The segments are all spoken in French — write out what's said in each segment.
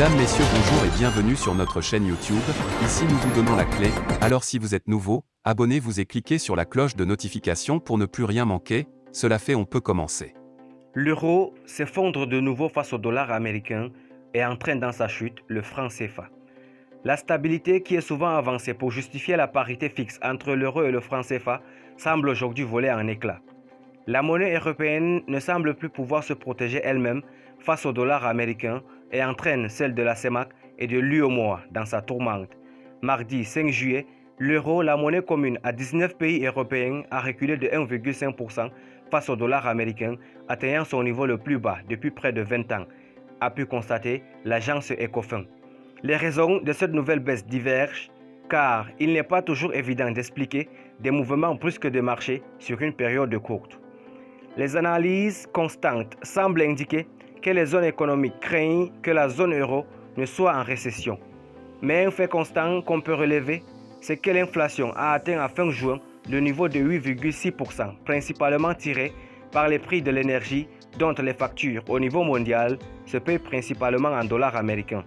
Mesdames, Messieurs, bonjour et bienvenue sur notre chaîne YouTube. Ici nous vous donnons la clé, alors si vous êtes nouveau, abonnez-vous et cliquez sur la cloche de notification pour ne plus rien manquer. Cela fait, on peut commencer. L'euro s'effondre de nouveau face au dollar américain et entraîne dans sa chute le franc CFA. La stabilité qui est souvent avancée pour justifier la parité fixe entre l'euro et le franc CFA semble aujourd'hui voler en éclats. La monnaie européenne ne semble plus pouvoir se protéger elle-même face au dollar américain et entraîne celle de la CEMAC et de l'UEMOA dans sa tourmente. Mardi 5 juillet, l'euro, la monnaie commune à 19 pays européens, a reculé de 1,5% face au dollar américain, atteignant son niveau le plus bas depuis près de 20 ans, a pu constater l'agence Ecofin. Les raisons de cette nouvelle baisse divergent, car il n'est pas toujours évident d'expliquer des mouvements brusques de marché sur une période courte. Les analyses constantes semblent indiquer que les zones économiques craignent que la zone euro ne soit en récession. Mais un fait constant qu'on peut relever, c'est que l'inflation a atteint à fin juin le niveau de 8,6%, principalement tiré par les prix de l'énergie dont les factures au niveau mondial se payent principalement en dollars américains.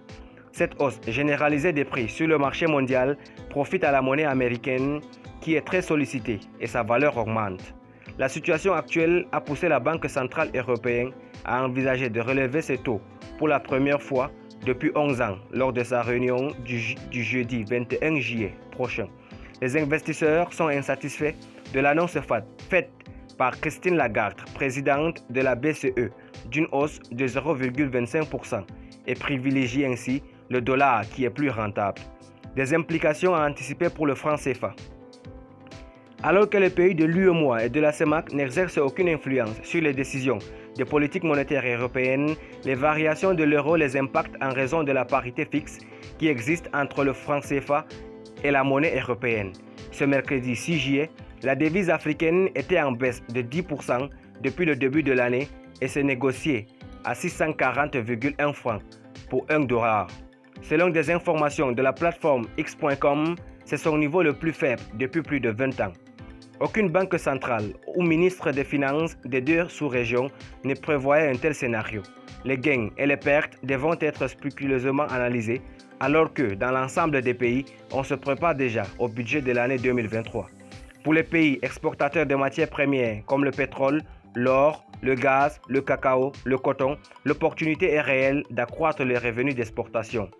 Cette hausse généralisée des prix sur le marché mondial profite à la monnaie américaine qui est très sollicitée et sa valeur augmente. La situation actuelle a poussé la Banque centrale européenne à envisager de relever ses taux pour la première fois depuis 11 ans lors de sa réunion du jeudi 21 juillet prochain. Les investisseurs sont insatisfaits de l'annonce faite par Christine Lagarde, présidente de la BCE, d'une hausse de 0,25% et privilégient ainsi le dollar qui est plus rentable. Des implications à anticiper pour le franc CFA. Alors que les pays de l'UEMOA et de la CEMAC n'exercent aucune influence sur les décisions de politique monétaire européenne, les variations de l'euro les impactent en raison de la parité fixe qui existe entre le franc CFA et la monnaie européenne. Ce mercredi 6 juillet, la devise africaine était en baisse de 10% depuis le début de l'année et s'est négociée à 640,1 francs pour 1 dollar. Selon des informations de la plateforme X.com, c'est son niveau le plus faible depuis plus de 20 ans. Aucune banque centrale ou ministre des Finances des deux sous-régions ne prévoyait un tel scénario. Les gains et les pertes devront être scrupuleusement analysés, alors que dans l'ensemble des pays, on se prépare déjà au budget de l'année 2023. Pour les pays exportateurs de matières premières comme le pétrole, l'or, le gaz, le cacao, le coton, l'opportunité est réelle d'accroître les revenus d'exportation.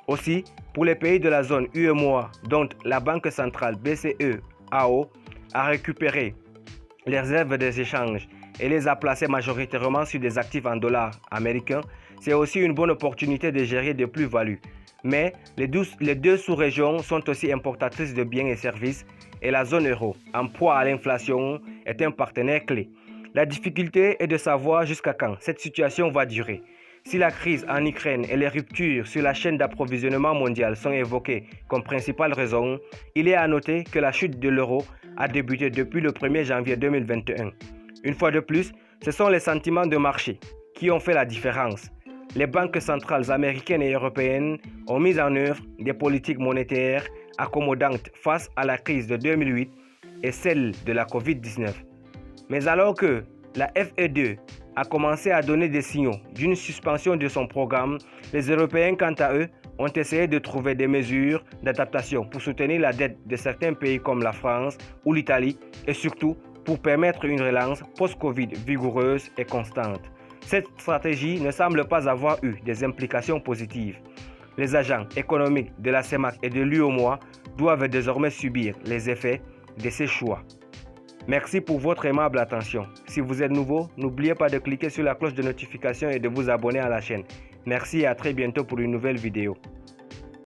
Aussi, pour les pays de la zone UEMOA, dont la Banque centrale BCE-AO a récupéré les réserves des échanges et les a placées majoritairement sur des actifs en dollars américains, c'est aussi une bonne opportunité de gérer des plus-values. Mais les deux sous-régions sont aussi importatrices de biens et services et la zone euro, en proie à l'inflation, est un partenaire clé. La difficulté est de savoir jusqu'à quand cette situation va durer. Si la crise en Ukraine et les ruptures sur la chaîne d'approvisionnement mondiale sont évoquées comme principales raisons, il est à noter que la chute de l'euro a débuté depuis le 1er janvier 2021. Une fois de plus, ce sont les sentiments de marché qui ont fait la différence. Les banques centrales américaines et européennes ont mis en œuvre des politiques monétaires accommodantes face à la crise de 2008 et celle de la Covid-19. Mais alors que la FED a commencé à donner des signaux d'une suspension de son programme, les Européens, quant à eux, ont essayé de trouver des mesures d'adaptation pour soutenir la dette de certains pays comme la France ou l'Italie et surtout pour permettre une relance post-Covid vigoureuse et constante. Cette stratégie ne semble pas avoir eu des implications positives. Les agents économiques de la CEMAC et de l'UEMOA doivent désormais subir les effets de ces choix. Merci pour votre aimable attention. Si vous êtes nouveau, n'oubliez pas de cliquer sur la cloche de notification et de vous abonner à la chaîne. Merci et à très bientôt pour une nouvelle vidéo.